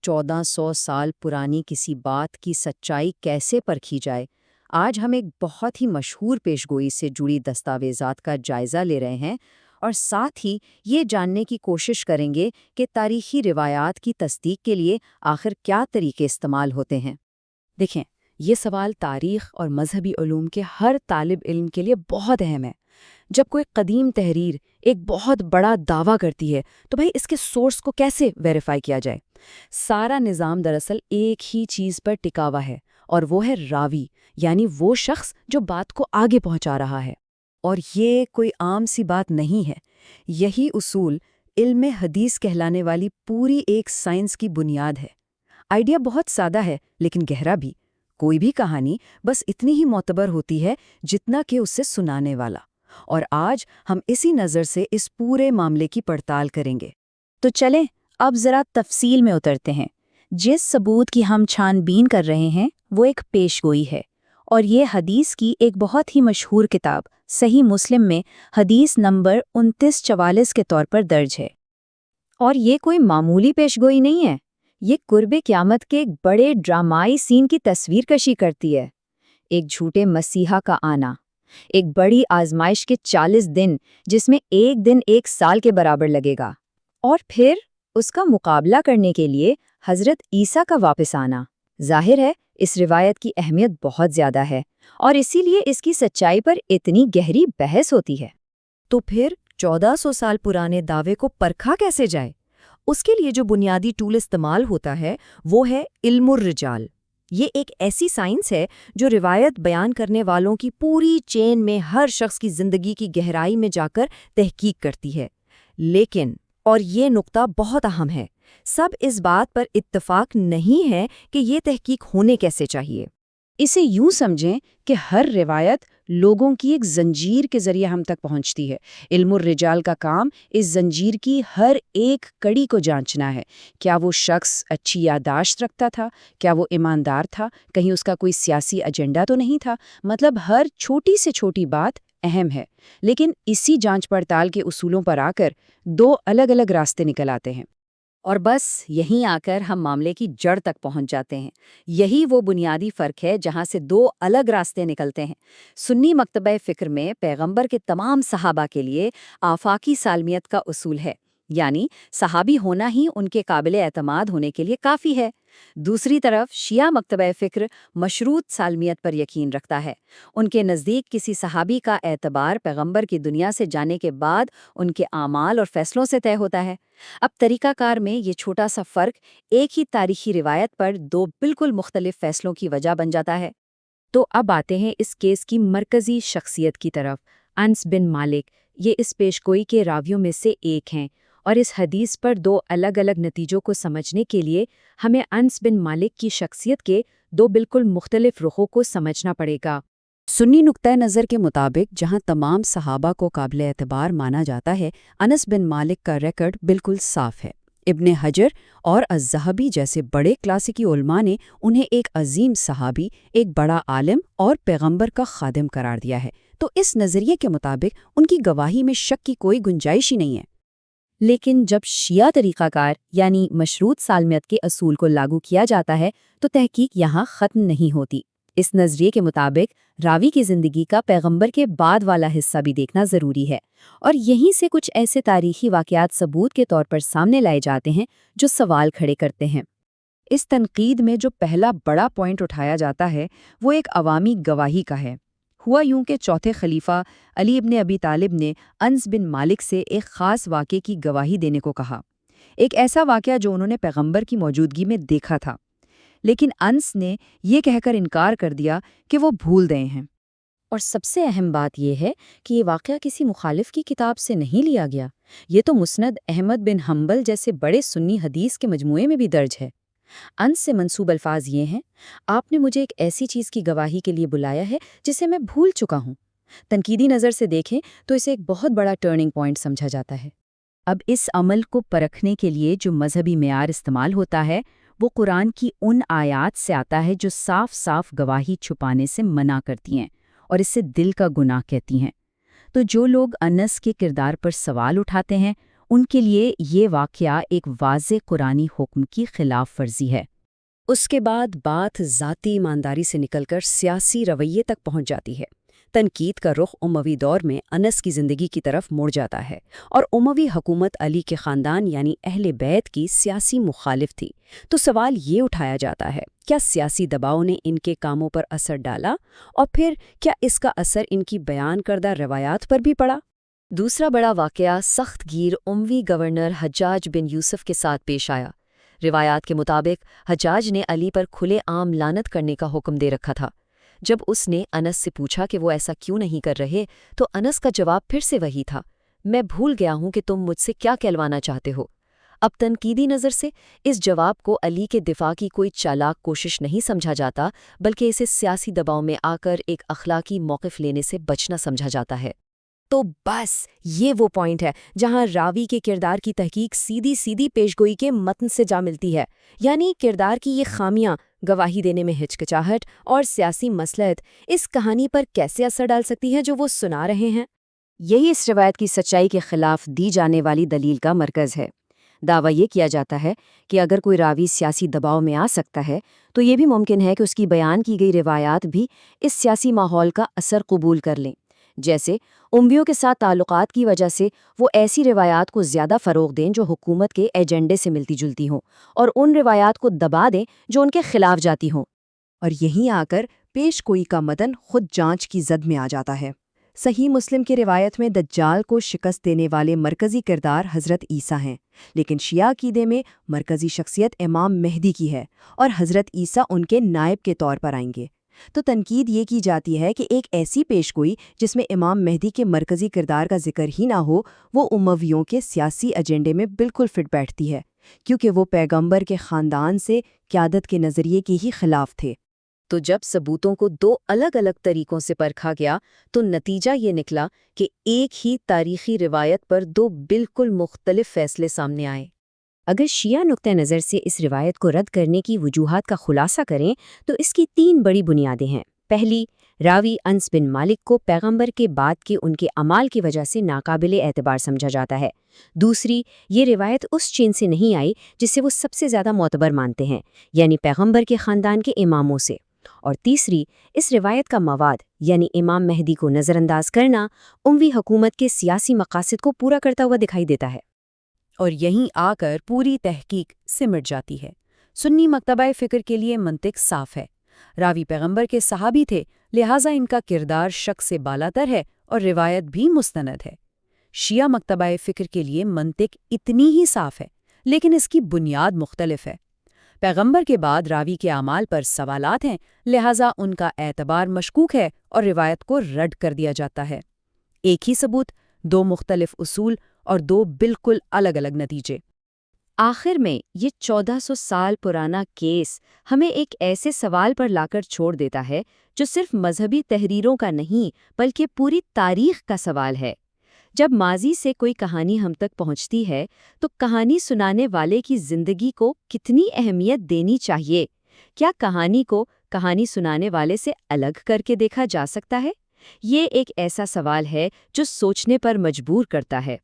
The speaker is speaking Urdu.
1400 سال پرانی کسی بات کی سچائی کیسے پرکھی جائے؟ آج ہم ایک بہت ہی مشہور پیشگوئی سے جڑی دستاویزات کا جائزہ لے رہے ہیں اور ساتھ ہی یہ جاننے کی کوشش کریں گے کہ تاریخی روایات کی تصدیق کے لیے آخر کیا طریقے استعمال ہوتے ہیں۔ دیکھیں، یہ سوال تاریخ اور مذہبی علوم کے ہر طالب علم کے لیے بہت اہم ہے۔ جب کوئی قدیم تحریر ایک بہت بڑا دعویٰ کرتی ہے تو بھائی اس کے سورس کو کیسے ویریفائی کیا جائے؟ سارا نظام دراصل ایک ہی چیز پر ٹکا ہوا ہے، اور وہ ہے راوی، یعنی وہ شخص جو بات کو آگے پہنچا رہا ہے۔ اور یہ کوئی عام سی بات نہیں ہے، یہی اصول علم حدیث کہلانے والی پوری ایک سائنس کی بنیاد ہے۔ آئیڈیا بہت سادہ ہے لیکن گہرا بھی۔ کوئی بھی کہانی بس اتنی ہی معتبر ہوتی ہے جتنا کہ اسے سنانے والا، اور آج ہم اسی نظر سے اس پورے معاملے کی پڑتال کریں گے۔ تو چلیں اب ذرا تفصیل میں اترتے ہیں۔ جس ثبوت کی ہم چھان بین کر رہے ہیں وہ ایک پیشگوئی ہے، اور یہ حدیث کی ایک بہت ہی مشہور کتاب صحیح مسلم میں حدیث نمبر 2944 کے طور پر درج ہے۔ اور یہ کوئی معمولی پیشگوئی نہیں ہے، یہ قرب قیامت کے ایک بڑے ڈرامائی سین کی تصویر کشی کرتی ہے۔ ایک جھوٹے مسیحا کا آنا، ایک بڑی آزمائش کے 40 دن جس میں ایک دن ایک سال کے برابر لگے گا، اور پھر اس کا مقابلہ کرنے کے لیے حضرت عیسیٰ کا واپس آنا۔ ظاہر ہے اس روایت کی اہمیت بہت زیادہ ہے، اور اسی لیے اس کی سچائی پر اتنی گہری بحث ہوتی ہے۔ تو پھر 1400 سال پرانے دعوے کو پرکھا کیسے جائے؟ اس کے لیے جو بنیادی ٹول استعمال ہوتا ہے وہ ہے علم الرجال۔ یہ ایک ایسی سائنس ہے جو روایت بیان کرنے والوں کی پوری چین میں ہر شخص کی زندگی کی گہرائی میں جا کر تحقیق کرتی ہے۔ لیکن، اور یہ نقطہ بہت اہم ہے، سب اس بات پر اتفاق نہیں ہے کہ یہ تحقیق ہونے کیسے چاہیے۔ اسے یوں سمجھیں کہ ہر روایت لوگوں کی ایک زنجیر کے ذریعے ہم تک پہنچتی ہے۔ علم الرجال کا کام اس زنجیر کی ہر ایک کڑی کو جانچنا ہے۔ کیا وہ شخص اچھی یادداشت رکھتا تھا؟ کیا وہ ایماندار تھا؟ کہیں اس کا کوئی سیاسی ایجنڈا تو نہیں تھا؟ مطلب ہر چھوٹی سے چھوٹی بات اہم ہے، لیکن اسی جانچ پڑتال کے اصولوں پر آ کر دو الگ الگ راستے نکل آتے ہیں۔ اور بس یہیں آ کر ہم معاملے کی جڑ تک پہنچ جاتے ہیں۔ یہی وہ بنیادی فرق ہے جہاں سے دو الگ راستے نکلتے ہیں۔ سنی مکتبہ فکر میں پیغمبر کے تمام صحابہ کے لیے آفاقی سالمیت کا اصول ہے، یعنی صحابی ہونا ہی ان کے قابل اعتماد ہونے کے لیے کافی ہے۔ دوسری طرف شیعہ مکتبہ فکر مشروط سالمیت پر یقین رکھتا ہے۔ ان کے نزدیک کسی صحابی کا اعتبار پیغمبر کی دنیا سے جانے کے بعد ان کے اعمال اور فیصلوں سے طے ہوتا ہے۔ اب طریقہ کار میں یہ چھوٹا سا فرق ایک ہی تاریخی روایت پر دو بالکل مختلف فیصلوں کی وجہ بن جاتا ہے۔ تو اب آتے ہیں اس کیس کی مرکزی شخصیت کی طرف۔ انس بن مالک یہ اس پیشگوئی کے راویوں میں سے ایک ہیں، اور اس حدیث پر دو الگ الگ نتیجوں کو سمجھنے کے لیے ہمیں انس بن مالک کی شخصیت کے دو بالکل مختلف رخوں کو سمجھنا پڑے گا۔ سنی نقطۂ نظر کے مطابق جہاں تمام صحابہ کو قابل اعتبار مانا جاتا ہے، انس بن مالک کا ریکارڈ بالکل صاف ہے۔ ابن حجر اور الذہبی جیسے بڑے کلاسیکی علماء نے انہیں ایک عظیم صحابی، ایک بڑا عالم اور پیغمبر کا خادم قرار دیا ہے، تو اس نظریے کے مطابق ان کی گواہی میں شک کی کوئی گنجائش ہی نہیں ہے۔ لیکن جب شیعہ طریقہ کار یعنی مشروط سالمیت کے اصول کو لاگو کیا جاتا ہے تو تحقیق یہاں ختم نہیں ہوتی۔ اس نظریے کے مطابق راوی کی زندگی کا پیغمبر کے بعد والا حصہ بھی دیکھنا ضروری ہے، اور یہیں سے کچھ ایسے تاریخی واقعات ثبوت کے طور پر سامنے لائے جاتے ہیں جو سوال کھڑے کرتے ہیں۔ اس تنقید میں جو پہلا بڑا پوائنٹ اٹھایا جاتا ہے وہ ایک عوامی گواہی کا ہے۔ ہوا یوں کہ چوتھے خلیفہ علی ابن ابی طالب نے انس بن مالک سے ایک خاص واقعے کی گواہی دینے کو کہا، ایک ایسا واقعہ جو انہوں نے پیغمبر کی موجودگی میں دیکھا تھا، لیکن انس نے یہ کہہ کر انکار کر دیا کہ وہ بھول گئے ہیں۔ اور سب سے اہم بات یہ ہے کہ یہ واقعہ کسی مخالف کی کتاب سے نہیں لیا گیا، یہ تو مسند احمد بن حنبل جیسے بڑے سنی حدیث کے مجموعے میں بھی درج ہے۔ انس سے منسوب الفاظ یہ ہیں: آپ نے مجھے ایک ایسی چیز کی گواہی کے لیے بلایا ہے جسے میں بھول چکا ہوں۔ تنقیدی نظر سے دیکھیں تو اسے ایک بہت بڑا ٹرننگ پوائنٹ سمجھا جاتا ہے۔ اب اس عمل کو پرکھنے کے لیے جو مذہبی معیار استعمال ہوتا ہے وہ قرآن کی ان آیات سے آتا ہے جو صاف صاف گواہی چھپانے سے منع کرتی ہیں اور اسے دل کا گناہ کہتی ہیں۔ تو جو لوگ انس کے کردار پر سوال اٹھاتے ہیں ان کے لیے یہ واقعہ ایک واضح قرآنی حکم کی خلاف ورزی ہے۔ اس کے بعد بات ذاتی ایمانداری سے نکل کر سیاسی رویے تک پہنچ جاتی ہے۔ تنقید کا رخ اموی دور میں انس کی زندگی کی طرف مڑ جاتا ہے، اور اموی حکومت علی کے خاندان یعنی اہل بیت کی سیاسی مخالف تھی۔ تو سوال یہ اٹھایا جاتا ہے، کیا سیاسی دباؤ نے ان کے کاموں پر اثر ڈالا، اور پھر کیا اس کا اثر ان کی بیان کردہ روایات پر بھی پڑا؟ دوسرا بڑا واقعہ سخت گیر اموی گورنر حجاج بن یوسف کے ساتھ پیش آیا۔ روایات کے مطابق حجاج نے علی پر کھلے عام لعنت کرنے کا حکم دے رکھا تھا۔ جب اس نے انس سے پوچھا کہ وہ ایسا کیوں نہیں کر رہے، تو انس کا جواب پھر سے وہی تھا، میں بھول گیا ہوں کہ تم مجھ سے کیا کہلوانا چاہتے ہو۔ اب تنقیدی نظر سے اس جواب کو علی کے دفاع کی کوئی چالاک کوشش نہیں سمجھا جاتا، بلکہ اسے سیاسی دباؤ میں آ کر ایک اخلاقی موقف لینے سے بچنا سمجھا جاتا ہے۔ تو بس یہ وہ پوائنٹ ہے جہاں راوی کے کردار کی تحقیق سیدھی پیشگوئی کے متن سے جا ملتی ہے، یعنی کردار کی یہ خامیاں، گواہی دینے میں ہچکچاہٹ اور سیاسی مصلحت اس کہانی پر کیسے اثر ڈال سکتی ہے جو وہ سنا رہے ہیں۔ یہی اس روایت کی سچائی کے خلاف دی جانے والی دلیل کا مرکز ہے۔ دعویٰ یہ کیا جاتا ہے کہ اگر کوئی راوی سیاسی دباؤ میں آ سکتا ہے تو یہ بھی ممکن ہے کہ اس کی بیان کی گئی روایات بھی اس سیاسی ماحول کا اثر قبول کر لیں، جیسے امویوں کے ساتھ تعلقات کی وجہ سے وہ ایسی روایات کو زیادہ فروغ دیں جو حکومت کے ایجنڈے سے ملتی جلتی ہوں، اور ان روایات کو دبا دیں جو ان کے خلاف جاتی ہوں۔ اور یہیں آ کر پیش گوئی کا متن خود جانچ کی زد میں آ جاتا ہے۔ صحیح مسلم کی روایت میں دجال کو شکست دینے والے مرکزی کردار حضرت عیسیٰ ہیں، لیکن شیعہ عقیدے میں مرکزی شخصیت امام مہدی کی ہے، اور حضرت عیسیٰ ان کے نائب کے طور پر آئیں گے۔ تو تنقید یہ کی جاتی ہے کہ ایک ایسی پیشگوئی جس میں امام مہدی کے مرکزی کردار کا ذکر ہی نہ ہو، وہ امویوں کے سیاسی ایجنڈے میں بالکل فٹ بیٹھتی ہے، کیونکہ وہ پیغمبر کے خاندان سے قیادت کے نظریے کے ہی خلاف تھے۔ تو جب ثبوتوں کو دو الگ الگ طریقوں سے پرکھا گیا تو نتیجہ یہ نکلا کہ ایک ہی تاریخی روایت پر دو بالکل مختلف فیصلے سامنے آئے۔ اگر شیعہ نقطہ نظر سے اس روایت کو رد کرنے کی وجوہات کا خلاصہ کریں تو اس کی 3 بڑی بنیادیں ہیں۔ پہلی، راوی انس بن مالک کو پیغمبر کے بعد کے ان کے اعمال کی وجہ سے ناقابل اعتبار سمجھا جاتا ہے۔ دوسری، یہ روایت اس چین سے نہیں آئی جسے وہ سب سے زیادہ معتبر مانتے ہیں، یعنی پیغمبر کے خاندان کے اماموں سے۔ اور تیسری، اس روایت کا مواد یعنی امام مہدی کو نظر انداز کرنا اموی حکومت کے سیاسی مقاصد کو پورا کرتا ہوا دکھائی دیتا ہے۔ اور یہیں آ کر پوری تحقیق سمٹ جاتی ہے۔ سنی مکتبہ فکر کے لیے منطق صاف ہے، راوی پیغمبر کے صحابی تھے، لہٰذا ان کا کردار شک سے بالاتر ہے اور روایت بھی مستند ہے۔ شیعہ مکتبہ فکر کے لیے منطق اتنی ہی صاف ہے، لیکن اس کی بنیاد مختلف ہے۔ پیغمبر کے بعد راوی کے اعمال پر سوالات ہیں، لہٰذا ان کا اعتبار مشکوک ہے اور روایت کو رد کر دیا جاتا ہے۔ ایک ہی ثبوت، 2 مختلف اصول اور 2 بالکل الگ الگ نتیجے۔ آخر میں یہ 1400 سال پرانا کیس ہمیں ایک ایسے سوال پر لا کر چھوڑ دیتا ہے جو صرف مذہبی تحریروں کا نہیں بلکہ پوری تاریخ کا سوال ہے۔ جب ماضی سے کوئی کہانی ہم تک پہنچتی ہے تو کہانی سنانے والے کی زندگی کو کتنی اہمیت دینی چاہیے؟ کیا کہانی کو کہانی سنانے والے سے الگ کر کے دیکھا جا سکتا ہے؟ یہ ایک ایسا سوال ہے جو سوچنے پر مجبور کرتا ہے۔